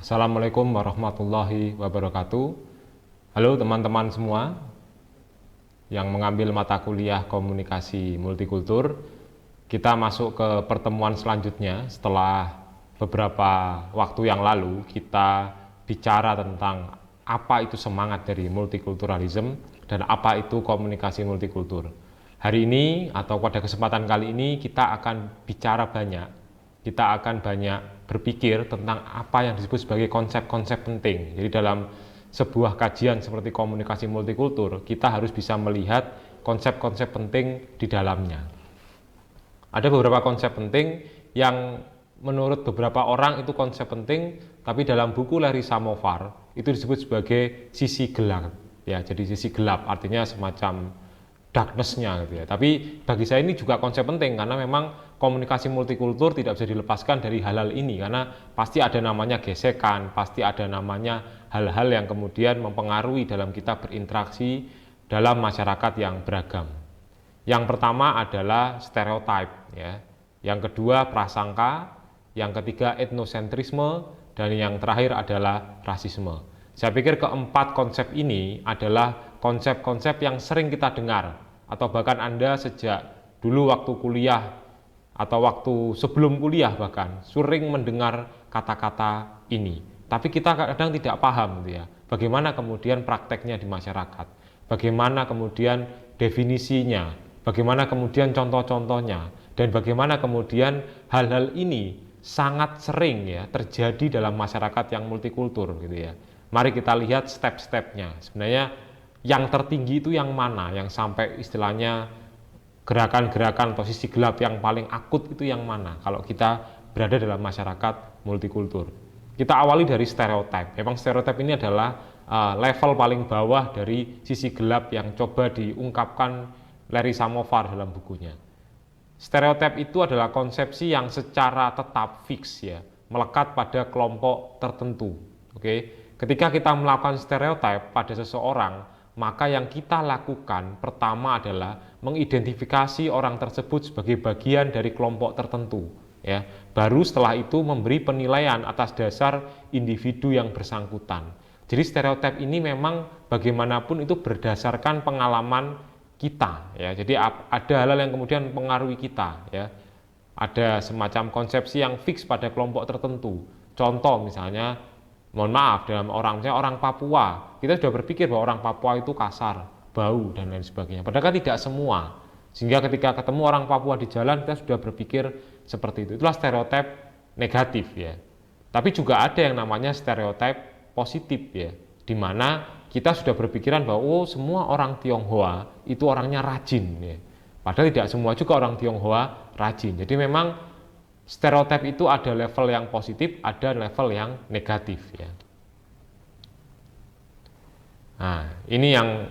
Assalamualaikum warahmatullahi wabarakatuh. Halo teman-teman semua yang mengambil mata kuliah komunikasi multikultur. Kita masuk ke pertemuan selanjutnya setelah beberapa waktu yang lalu kita bicara tentang apa itu semangat dari multikulturalism dan apa itu komunikasi multikultur. Hari ini atau pada kesempatan kali ini kita akan bicara banyak. Kita akan banyak berpikir tentang apa yang disebut sebagai konsep-konsep penting. Jadi dalam sebuah kajian seperti komunikasi multikultur, kita harus bisa melihat konsep-konsep penting di dalamnya. Ada beberapa konsep penting yang menurut beberapa orang itu konsep penting, tapi dalam buku Larry Samovar itu disebut sebagai sisi gelap. Ya, jadi sisi gelap artinya semacam darkness-nya gitu ya. Tapi bagi saya ini juga konsep penting karena memang komunikasi multikultur tidak bisa dilepaskan dari hal-hal ini karena pasti ada namanya gesekan, pasti ada namanya hal-hal yang kemudian mempengaruhi dalam kita berinteraksi dalam masyarakat yang beragam. Yang pertama adalah stereotip ya. Yang kedua prasangka, yang ketiga etnosentrisme dan yang terakhir adalah rasisme. Saya pikir keempat konsep ini adalah konsep-konsep yang sering kita dengar atau bahkan Anda sejak dulu waktu kuliah atau waktu sebelum kuliah bahkan sering mendengar kata-kata ini. Tapi kita kadang tidak paham gitu ya, bagaimana kemudian prakteknya di masyarakat, bagaimana kemudian definisinya, bagaimana kemudian contoh-contohnya, dan bagaimana kemudian hal-hal ini sangat sering ya terjadi dalam masyarakat yang multikultur gitu ya. Mari kita lihat step-stepnya. Sebenarnya yang tertinggi itu yang mana, yang sampai istilahnya gerakan-gerakan atau sisi gelap yang paling akut itu yang mana kalau kita berada dalam masyarakat multikultur. Kita awali dari stereotip. Memang stereotip ini adalah level paling bawah dari sisi gelap yang coba diungkapkan Larry Samovar dalam bukunya. Stereotip itu adalah konsepsi yang secara tetap fix ya, melekat pada kelompok tertentu. Oke. Ketika kita melakukan stereotip pada seseorang, maka yang kita lakukan pertama adalah mengidentifikasi orang tersebut sebagai bagian dari kelompok tertentu ya. Baru setelah itu memberi penilaian atas dasar individu yang bersangkutan. Jadi stereotip ini memang bagaimanapun itu berdasarkan pengalaman kita ya. Jadi ada hal-hal yang kemudian mempengaruhi kita ya. Ada semacam konsepsi yang fix pada kelompok tertentu. Contoh misalnya, mohon maaf, dalam misalnya orang Papua, kita sudah berpikir bahwa orang Papua itu kasar, bau, dan lain sebagainya. Padahal kan tidak semua. Sehingga ketika ketemu orang Papua di jalan, kita sudah berpikir seperti itu. Itulah stereotip negatif ya. Tapi juga ada yang namanya stereotip positif ya, di mana kita sudah berpikiran bahwa semua orang Tionghoa itu orangnya rajin ya. Padahal tidak semua juga orang Tionghoa rajin. Jadi memang stereotip itu ada level yang positif, ada level yang negatif ya. Nah, ini yang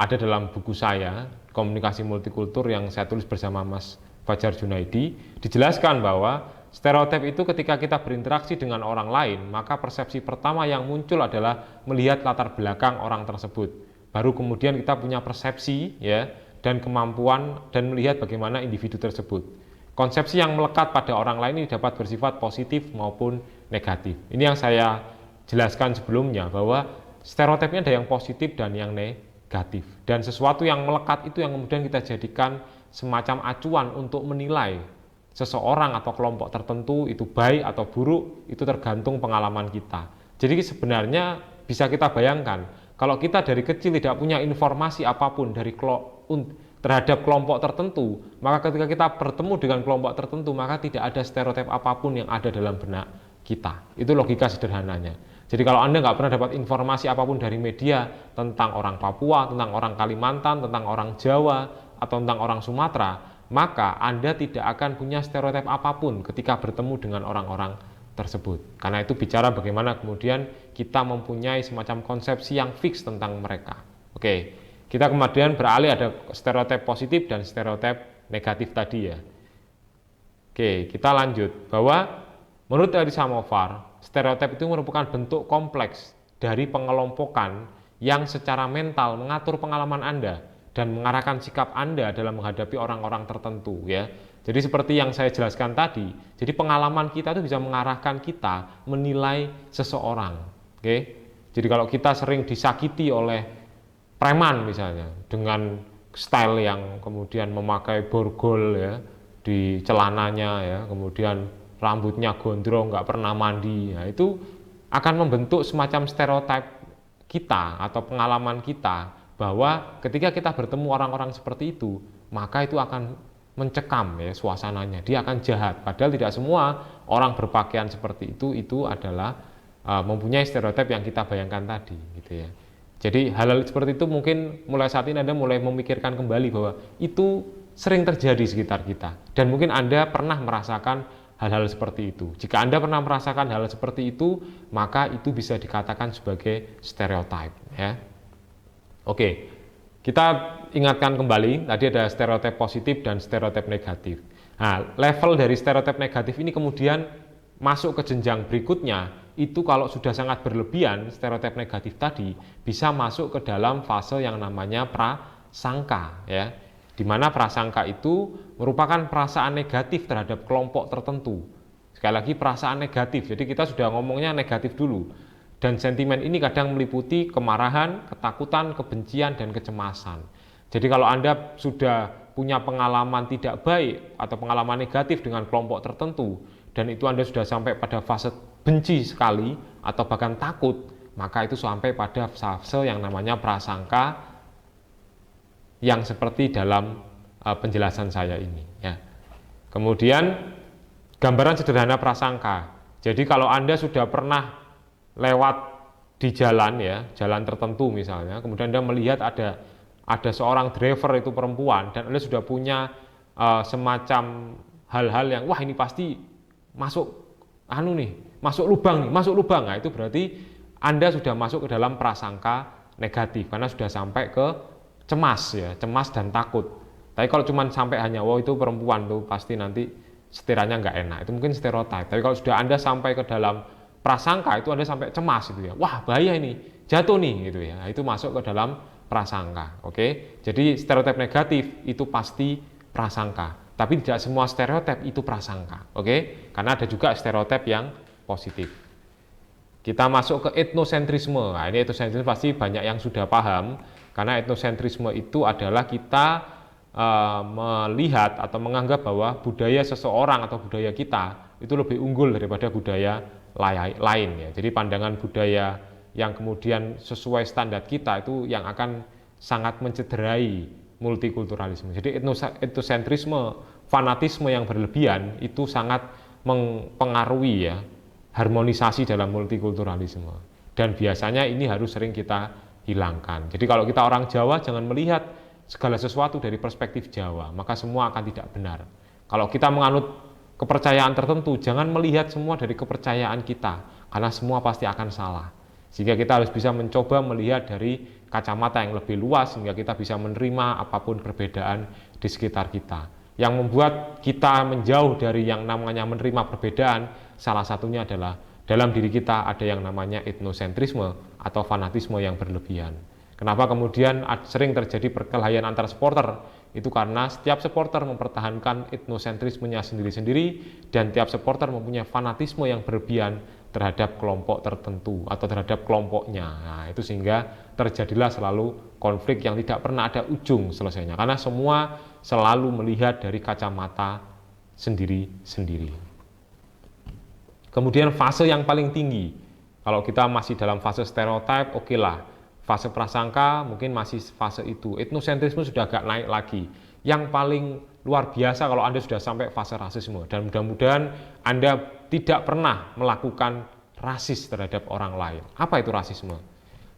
ada dalam buku saya, Komunikasi Multikultur yang saya tulis bersama Mas Fajar Junaidi, dijelaskan bahwa stereotip itu ketika kita berinteraksi dengan orang lain, maka persepsi pertama yang muncul adalah melihat latar belakang orang tersebut. Baru kemudian kita punya persepsi ya dan kemampuan dan melihat bagaimana individu tersebut. Konsepsi yang melekat pada orang lain ini dapat bersifat positif maupun negatif. Ini yang saya jelaskan sebelumnya bahwa stereotipnya ada yang positif dan yang negatif. Dan sesuatu yang melekat itu yang kemudian kita jadikan semacam acuan untuk menilai seseorang atau kelompok tertentu itu baik atau buruk, itu tergantung pengalaman kita. Jadi sebenarnya bisa kita bayangkan, kalau kita dari kecil tidak punya informasi apapun terhadap kelompok tertentu, maka ketika kita bertemu dengan kelompok tertentu, maka tidak ada stereotip apapun yang ada dalam benak kita. Itu logika sederhananya. Jadi kalau Anda nggak pernah dapat informasi apapun dari media tentang orang Papua, tentang orang Kalimantan, tentang orang Jawa, atau tentang orang Sumatera, maka Anda tidak akan punya stereotip apapun ketika bertemu dengan orang-orang tersebut. Karena itu bicara bagaimana kemudian kita mempunyai semacam konsepsi yang fix tentang mereka. Oke. Kita kemudian beralih ada stereotip positif dan stereotip negatif tadi ya. Oke, kita lanjut bahwa menurut Larry Samovar, stereotip itu merupakan bentuk kompleks dari pengelompokan yang secara mental mengatur pengalaman Anda dan mengarahkan sikap Anda dalam menghadapi orang-orang tertentu ya. Jadi seperti yang saya jelaskan tadi, jadi pengalaman kita itu bisa mengarahkan kita menilai seseorang. Oke? Jadi kalau kita sering disakiti oleh preman misalnya, dengan style yang kemudian memakai borgol ya di celananya ya, kemudian rambutnya gondrong, nggak pernah mandi, ya itu akan membentuk semacam stereotip kita atau pengalaman kita bahwa ketika kita bertemu orang-orang seperti itu, maka itu akan mencekam ya suasananya, dia akan jahat. Padahal tidak semua orang berpakaian seperti itu adalah mempunyai stereotip yang kita bayangkan tadi, gitu ya. Jadi hal-hal seperti itu mungkin mulai saat ini Anda mulai memikirkan kembali bahwa itu sering terjadi di sekitar kita, dan mungkin Anda pernah merasakan hal-hal seperti itu. Jika Anda pernah merasakan hal seperti itu, maka itu bisa dikatakan sebagai stereotip ya. Oke, kita ingatkan kembali, tadi ada stereotip positif dan stereotip negatif. Nah, level dari stereotip negatif ini kemudian masuk ke jenjang berikutnya, itu kalau sudah sangat berlebihan, stereotip negatif tadi bisa masuk ke dalam fase yang namanya prasangka, ya. Di mana prasangka itu merupakan perasaan negatif terhadap kelompok tertentu. Sekali lagi perasaan negatif, jadi kita sudah ngomongnya negatif dulu. Dan sentimen ini kadang meliputi kemarahan, ketakutan, kebencian, dan kecemasan. Jadi kalau Anda sudah punya pengalaman tidak baik atau pengalaman negatif dengan kelompok tertentu, dan itu Anda sudah sampai pada fase benci sekali atau bahkan takut, maka itu sampai pada fase yang namanya prasangka yang seperti dalam penjelasan saya ini. Ya. Kemudian gambaran sederhana prasangka. Jadi kalau Anda sudah pernah lewat di jalan ya, jalan tertentu misalnya, kemudian Anda melihat ada seorang driver itu perempuan, dan Anda sudah punya semacam hal-hal yang wah ini pasti masuk masuk lubang. Nah, itu berarti Anda sudah masuk ke dalam prasangka negatif karena sudah sampai ke cemas ya, cemas dan takut. Tapi kalau cuma sampai hanya wah itu perempuan tuh pasti nanti setiranya nggak enak, itu mungkin stereotip. Tapi kalau sudah Anda sampai ke dalam prasangka, itu Anda sampai cemas gitu ya, wah bahaya ini, jatuh nih gitu ya, itu masuk ke dalam prasangka. Oke, jadi stereotip negatif itu pasti prasangka, tapi tidak semua stereotip itu prasangka. Oke, karena ada juga stereotip yang positif. Kita masuk ke etnosentrisme. Nah, ini etnosentrisme pasti banyak yang sudah paham, karena etnosentrisme itu adalah kita melihat atau menganggap bahwa budaya seseorang atau budaya kita itu lebih unggul daripada budaya lain ya. Jadi pandangan budaya yang kemudian sesuai standar kita itu yang akan sangat mencederai multikulturalisme. Jadi etnosentrisme, fanatisme yang berlebihan itu sangat mempengaruhi ya harmonisasi dalam multikulturalisme. Dan biasanya ini harus sering kita hilangkan. Jadi kalau kita orang Jawa jangan melihat segala sesuatu dari perspektif Jawa, maka semua akan tidak benar. Kalau kita menganut kepercayaan tertentu, jangan melihat semua dari kepercayaan kita, karena semua pasti akan salah. Sehingga kita harus bisa mencoba melihat dari kacamata yang lebih luas, sehingga kita bisa menerima apapun perbedaan di sekitar kita. Yang membuat kita menjauh dari yang namanya menerima perbedaan, salah satunya adalah dalam diri kita ada yang namanya etnosentrisme atau fanatisme yang berlebihan. Kenapa kemudian sering terjadi perkelahian antar supporter? Itu karena setiap supporter mempertahankan etnosentrismenya sendiri-sendiri, dan tiap supporter mempunyai fanatisme yang berlebihan terhadap kelompok tertentu atau terhadap kelompoknya. Nah, itu sehingga terjadilah selalu konflik yang tidak pernah ada ujung selesainya, karena semua selalu melihat dari kacamata sendiri-sendiri. Kemudian fase yang paling tinggi, kalau kita masih dalam fase stereotip, oke lah. Fase prasangka mungkin masih fase itu. Etnosentrisme sudah agak naik lagi. Yang paling luar biasa kalau Anda sudah sampai fase rasisme. Dan mudah-mudahan Anda tidak pernah melakukan rasis terhadap orang lain. Apa itu rasisme?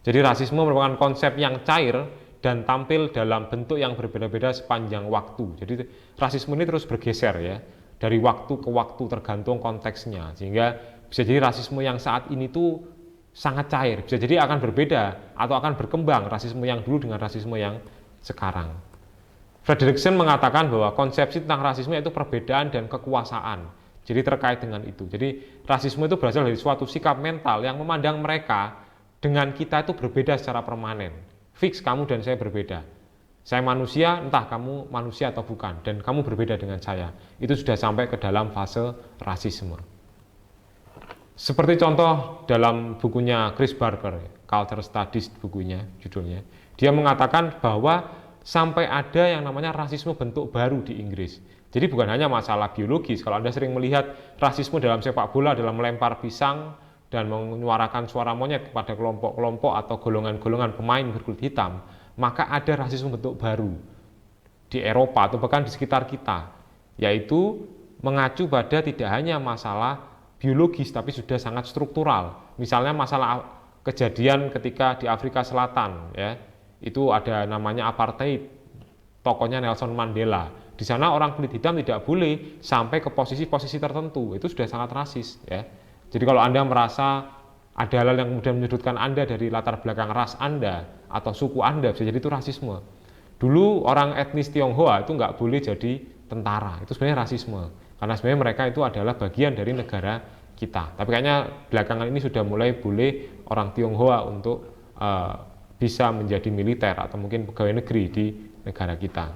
Jadi rasisme merupakan konsep yang cair dan tampil dalam bentuk yang berbeda-beda sepanjang waktu. Jadi rasisme ini terus bergeser ya, dari waktu ke waktu tergantung konteksnya. Sehingga bisa jadi rasisme yang saat ini tuh sangat cair, bisa jadi akan berbeda atau akan berkembang rasisme yang dulu dengan rasisme yang sekarang. Fredrickson mengatakan bahwa konsepsi tentang rasisme itu perbedaan dan kekuasaan. Jadi terkait dengan itu. Jadi rasisme itu berasal dari suatu sikap mental yang memandang mereka dengan kita itu berbeda secara permanen. Fix kamu dan saya berbeda. Saya manusia, entah kamu manusia atau bukan, dan kamu berbeda dengan saya. Itu sudah sampai ke dalam fase rasisme. Seperti contoh dalam bukunya Chris Barker, Culture Studies bukunya, judulnya. Dia mengatakan bahwa sampai ada yang namanya rasisme bentuk baru di Inggris. Jadi bukan hanya masalah biologis. Kalau Anda sering melihat rasisme dalam sepak bola, dalam melempar pisang, dan menyuarakan suara monyet kepada kelompok-kelompok atau golongan-golongan pemain berkulit hitam, maka ada rasisme bentuk baru di Eropa atau bahkan di sekitar kita, yaitu mengacu pada tidak hanya masalah biologis tapi sudah sangat struktural. Misalnya masalah kejadian ketika di Afrika Selatan, ya, itu ada namanya apartheid, tokohnya Nelson Mandela. Di sana orang kulit hitam tidak boleh sampai ke posisi-posisi tertentu, itu sudah sangat rasis, ya. Jadi kalau Anda merasa ada hal yang kemudian menyudutkan Anda dari latar belakang ras Anda atau suku Anda, bisa jadi itu rasisme. Dulu orang etnis Tionghoa itu nggak boleh jadi tentara, itu sebenarnya rasisme. Karena sebenarnya mereka itu adalah bagian dari negara kita. Tapi kayaknya belakangan ini sudah mulai boleh orang Tionghoa untuk bisa menjadi militer atau mungkin pegawai negeri di negara kita.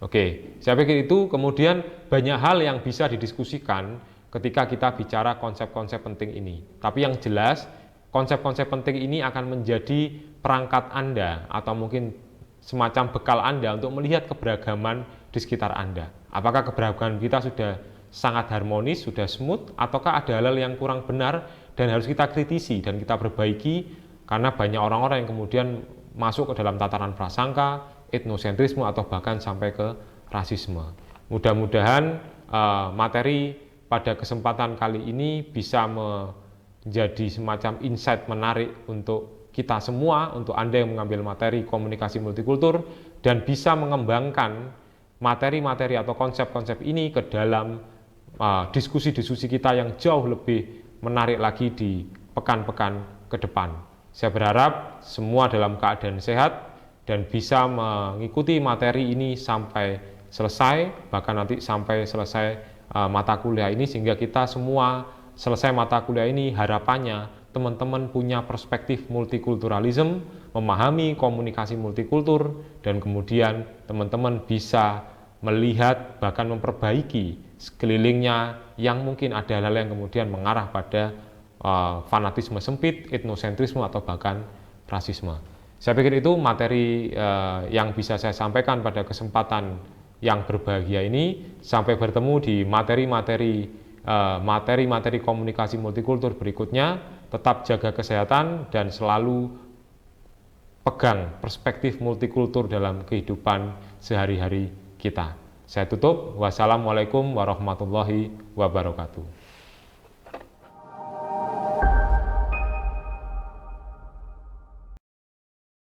Oke, saya pikir itu kemudian banyak hal yang bisa didiskusikan ketika kita bicara konsep-konsep penting ini. Tapi yang jelas, konsep-konsep penting ini akan menjadi perangkat Anda atau mungkin semacam bekal Anda untuk melihat keberagaman di sekitar Anda. Apakah keberagaman kita sudah sangat harmonis, sudah smooth, ataukah ada hal-hal yang kurang benar dan harus kita kritisi dan kita perbaiki karena banyak orang-orang yang kemudian masuk ke dalam tataran prasangka, etnosentrisme, atau bahkan sampai ke rasisme. Mudah-mudahan materi pada kesempatan kali ini bisa menjadi semacam insight menarik untuk kita semua, untuk Anda yang mengambil materi komunikasi multikultur, dan bisa mengembangkan materi-materi atau konsep-konsep ini ke dalam diskusi-diskusi kita yang jauh lebih menarik lagi di pekan-pekan ke depan. Saya berharap semua dalam keadaan sehat dan bisa mengikuti materi ini sampai selesai, bahkan nanti sampai selesai mata kuliah ini, sehingga kita semua selesai mata kuliah ini harapannya teman-teman punya perspektif multikulturalisme, memahami komunikasi multikultur, dan kemudian teman-teman bisa melihat bahkan memperbaiki sekelilingnya yang mungkin ada hal-hal yang kemudian mengarah pada fanatisme sempit, etnosentrisme, atau bahkan rasisme. Saya pikir itu materi yang bisa saya sampaikan pada kesempatan yang berbahagia ini. Sampai bertemu di materi-materi komunikasi multikultur berikutnya. Tetap jaga kesehatan dan selalu pegang perspektif multikultur dalam kehidupan sehari-hari kita. Saya tutup. Wassalamualaikum warahmatullahi wabarakatuh.